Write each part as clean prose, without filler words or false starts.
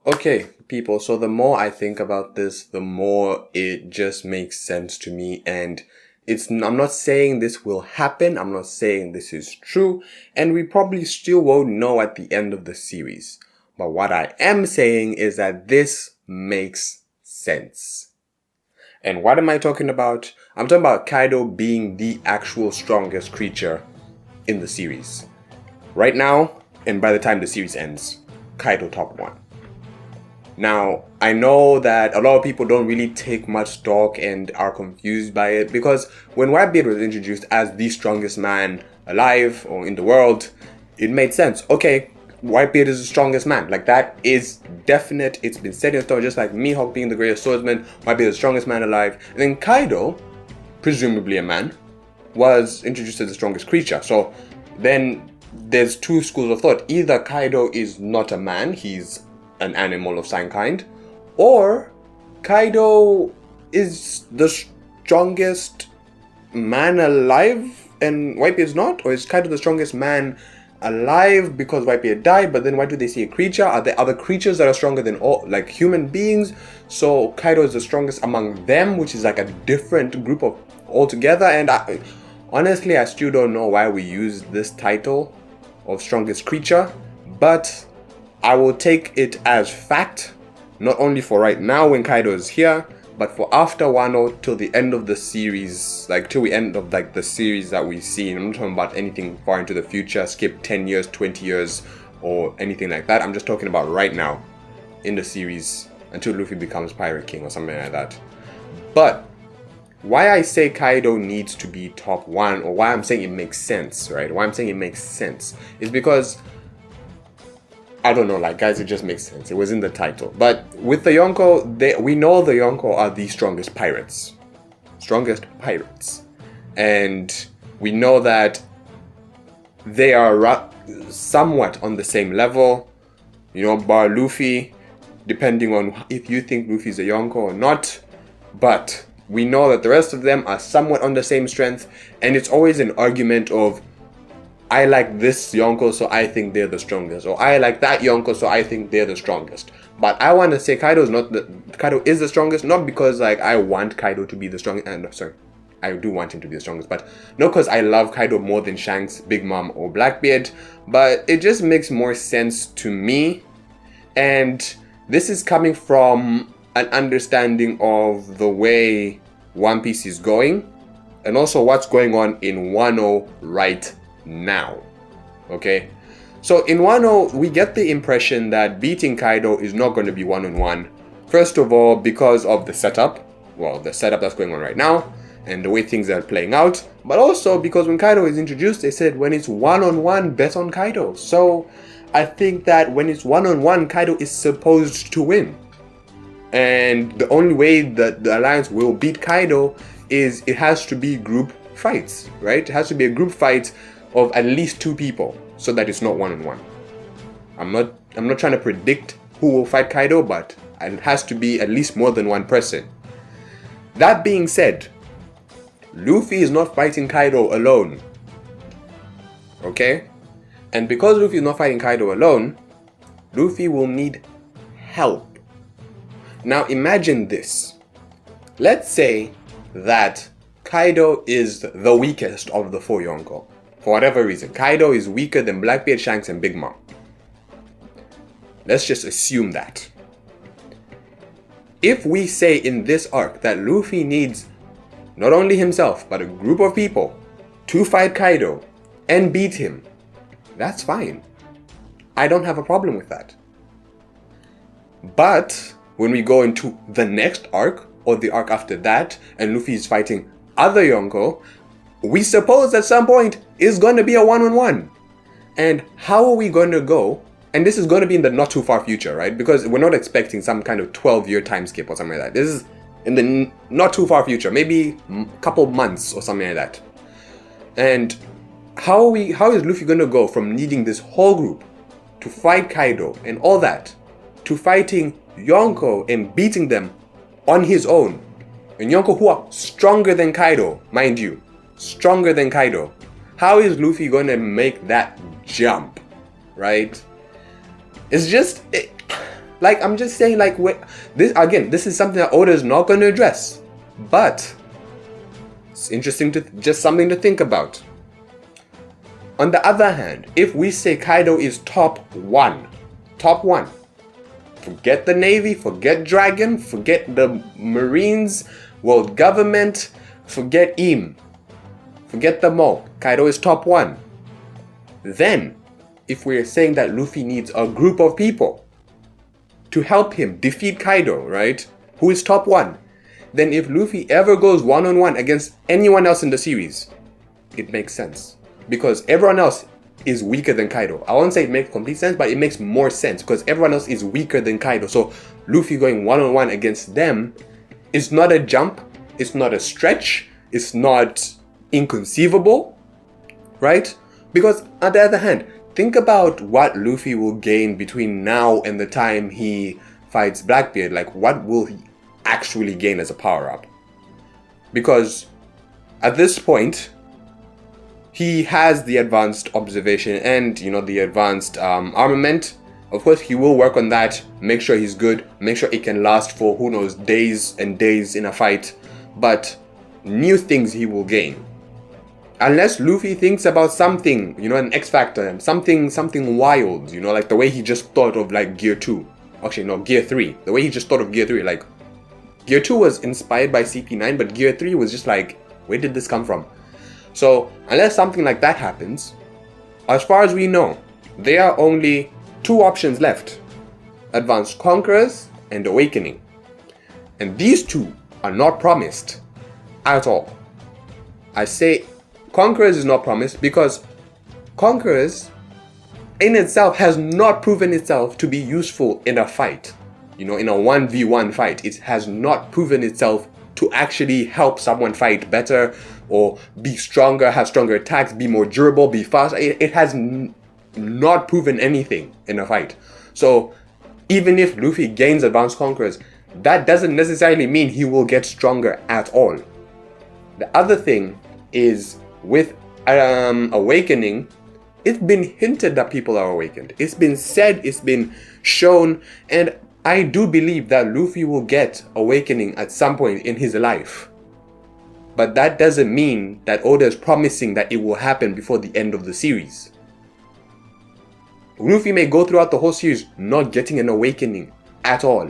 Okay, people, so the more I think about this, the more it just makes sense to me. And I'm not saying this will happen. I'm not saying this is true. And we probably still won't know at the end of the series. But what I am saying is that this makes sense. And what am I talking about? I'm talking about Kaido being the actual strongest creature in the series. Right now, and by the time the series ends, Kaido top 1. Now, I know that a lot of people don't really take much stock and are confused by it because when Whitebeard was introduced as the strongest man alive or in the world, it made sense. Okay, Whitebeard is the strongest man. Like, that is definite. It's been set in stone, just like Mihawk being the greatest swordsman, Whitebeard is the strongest man alive. And then Kaido, presumably a man, was introduced as the strongest creature. So then there's two schools of thought. Either Kaido is not a man, he's an animal of some kind, or Kaido is the strongest man alive and Whitebeard's not, or is Kaido the strongest man alive because Whitebeard died, but then why do they see a creature? Are there other creatures that are stronger than all, like human beings? So Kaido is the strongest among them, which is like a different group of altogether. And honestly, I still don't know why we use this title of strongest creature, but I will take it as fact, not only for right now when Kaido is here, but for after Wano till the end of the series, like till the end of like the series that we see. I'm not talking about anything far into the future, skip 10 years, 20 years, or anything like that. I'm just talking about right now in the series until Luffy becomes Pirate King or something like that. But why I say Kaido needs to be top 1, or why I'm saying it makes sense, right? Why I'm saying it makes sense is because I don't know, like, guys, it just makes sense. It was in the title. But with the Yonko, we know the Yonko are the strongest pirates. Strongest pirates. And we know that they are somewhat on the same level. You know, bar Luffy, depending on if you think Luffy's a Yonko or not. But we know that the rest of them are somewhat on the same strength. And it's always an argument of, I like this Yonko, so I think they're the strongest. Or I like that Yonko, so I think they're the strongest. But I want to say Kaido is the strongest, not because like I want Kaido to be the strongest. No, sorry, I do want him to be the strongest, but not because I love Kaido more than Shanks, Big Mom, or Blackbeard. But it just makes more sense to me, and this is coming from an understanding of the way One Piece is going, and also what's going on in Wano right now. Okay, so in Wano we get the impression that beating Kaido is not going to be one-on-one. First of all, because of the setup that's going on right now and the way things are playing out, but also because when Kaido is introduced, they said when it's one-on-one, bet on Kaido. So I think that when it's one-on-one, Kaido is supposed to win, and the only way that the Alliance will beat Kaido is it has to be group fights, right? It has to be a group fight of at least 2 people, so that it's not one-on-one. I'm not trying to predict who will fight Kaido, but it has to be at least more than one person. That being said, Luffy is not fighting Kaido alone. Okay? And because Luffy is not fighting Kaido alone, Luffy will need help. Now imagine this. Let's say that Kaido is the weakest of the 4 Yonko. For whatever reason, Kaido is weaker than Blackbeard, Shanks, and Big Mom. Let's just assume that. If we say in this arc that Luffy needs not only himself, but a group of people to fight Kaido and beat him, that's fine. I don't have a problem with that. But when we go into the next arc, or the arc after that, and Luffy is fighting other Yonko, we suppose at some point is going to be a one-on-one. And how are we going to go? And this is going to be in the not too far future, right? Because we're not expecting some kind of 12-year time skip or something like that. This is in the not too far future, maybe a couple months or something like that. And how is Luffy going to go from needing this whole group to fight Kaido and all that, to fighting Yonko and beating them on his own? And Yonko who are stronger than Kaido, mind you. Stronger than Kaido. How is Luffy going to make that jump, right? It's just Like, I'm just saying, like, this is something that Oda is not going to address. But it's interesting just something to think about. On the other hand, if we say Kaido is top one, forget the Navy, forget Dragon, forget the Marines, world government, forget IM, forget them all. Kaido is top one. Then, if we're saying that Luffy needs a group of people to help him defeat Kaido, right? Who is top one? Then if Luffy ever goes one-on-one against anyone else in the series, it makes sense. Because everyone else is weaker than Kaido. I won't say it makes complete sense, but it makes more sense because everyone else is weaker than Kaido. So Luffy going one-on-one against them is not a jump, it's not a stretch, it's not inconceivable, right? Because on the other hand, think about what Luffy will gain between now and the time he fights Blackbeard. Like, what will he actually gain as a power-up? Because at this point, he has the advanced observation and, you know, the advanced armament. Of course, he will work on that, make sure he's good, make sure it can last for, who knows, days and days in a fight. But new things he will gain. Unless Luffy thinks about something, you know, an X factor, something wild, you know, like the way he just thought of like Gear 2. Actually, no, Gear 3. The way he just thought of Gear 3, like, Gear 2 was inspired by CP9, but Gear 3 was just like, where did this come from? So, unless something like that happens, as far as we know, there are only two options left. Advanced Conquerors and Awakening. And these two are not promised at all. I say Conquerors is not promised because Conquerors in itself has not proven itself to be useful in a fight. You know, in a 1v1 fight, it has not proven itself to actually help someone fight better or be stronger, have stronger attacks, be more durable, be fast. It has not proven anything in a fight. So even if Luffy gains Advanced Conquerors, that doesn't necessarily mean he will get stronger at all. The other thing is with Awakening, it's been hinted that people are awakened. It's been said, it's been shown, and I do believe that Luffy will get Awakening at some point in his life. But that doesn't mean that Oda is promising that it will happen before the end of the series. Luffy may go throughout the whole series not getting an Awakening at all.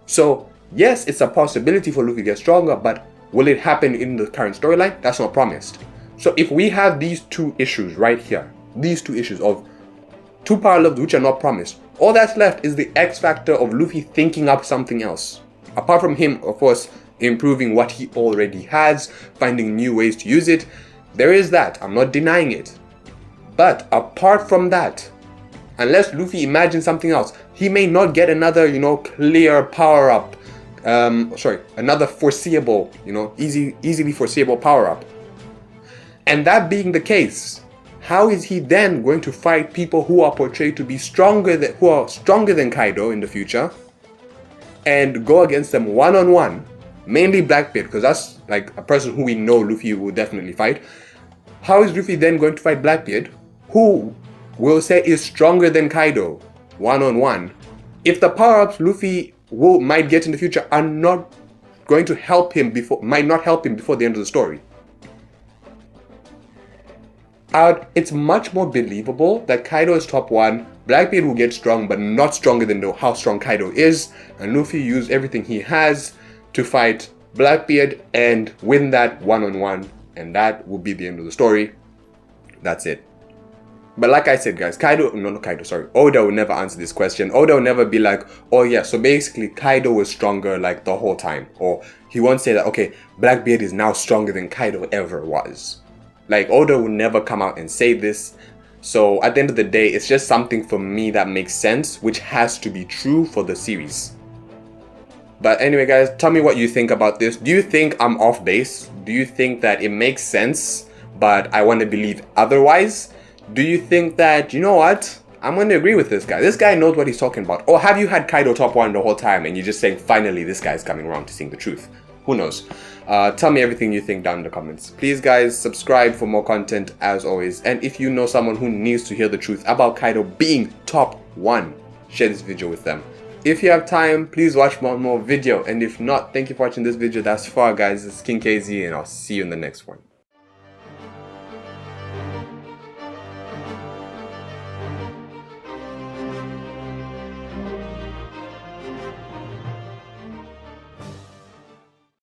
So, yes, it's a possibility for Luffy to get stronger, but will it happen in the current storyline? That's not promised. So if we have these two issues right here, these two issues of two power levels which are not promised, all that's left is the X factor of Luffy thinking up something else. Apart from him, of course, improving what he already has, finding new ways to use it, there is that. I'm not denying it. But apart from that, unless Luffy imagines something else, he may not get another, you know, clear power up. Another foreseeable, you know, easily foreseeable power up. And that being the case, how is he then going to fight people who are portrayed to be stronger than Kaido in the future, and go against them one-on-one? Mainly Blackbeard, because that's like a person who we know Luffy will definitely fight. How is Luffy then going to fight Blackbeard, who will say is stronger than Kaido one-on-one, if the power-ups Luffy might get in the future are not going to help him might not help him before the end of the story? It's much more believable that Kaido is top one, Blackbeard will get strong but not stronger than how strong Kaido is, and Luffy used everything he has to fight Blackbeard and win that one-on-one, and that will be the end of the story. That's it. But like I said, guys, Oda will never answer this question. Oda will never be like, oh yeah, so basically Kaido was stronger like the whole time. Or he won't say that, okay, Blackbeard is now stronger than Kaido ever was. Like, Oda will never come out and say this. So at the end of the day, it's just something for me that makes sense, which has to be true for the series. But anyway, guys, tell me what you think about this. Do you think I'm off base? Do you think that it makes sense, but I want to believe otherwise? Do you think that, you know what, I'm going to agree with this guy. This guy knows what he's talking about. Or have you had Kaido top one the whole time and you're just saying, finally, this guy's coming around to seeing the truth? Who knows? Tell me everything you think down in the comments. Please, guys, subscribe for more content as always. And if you know someone who needs to hear the truth about Kaido being top one, share this video with them. If you have time, please watch one more video, and if not, thank you for watching this video thus far, guys. This is King KZ, and I'll see you in the next one.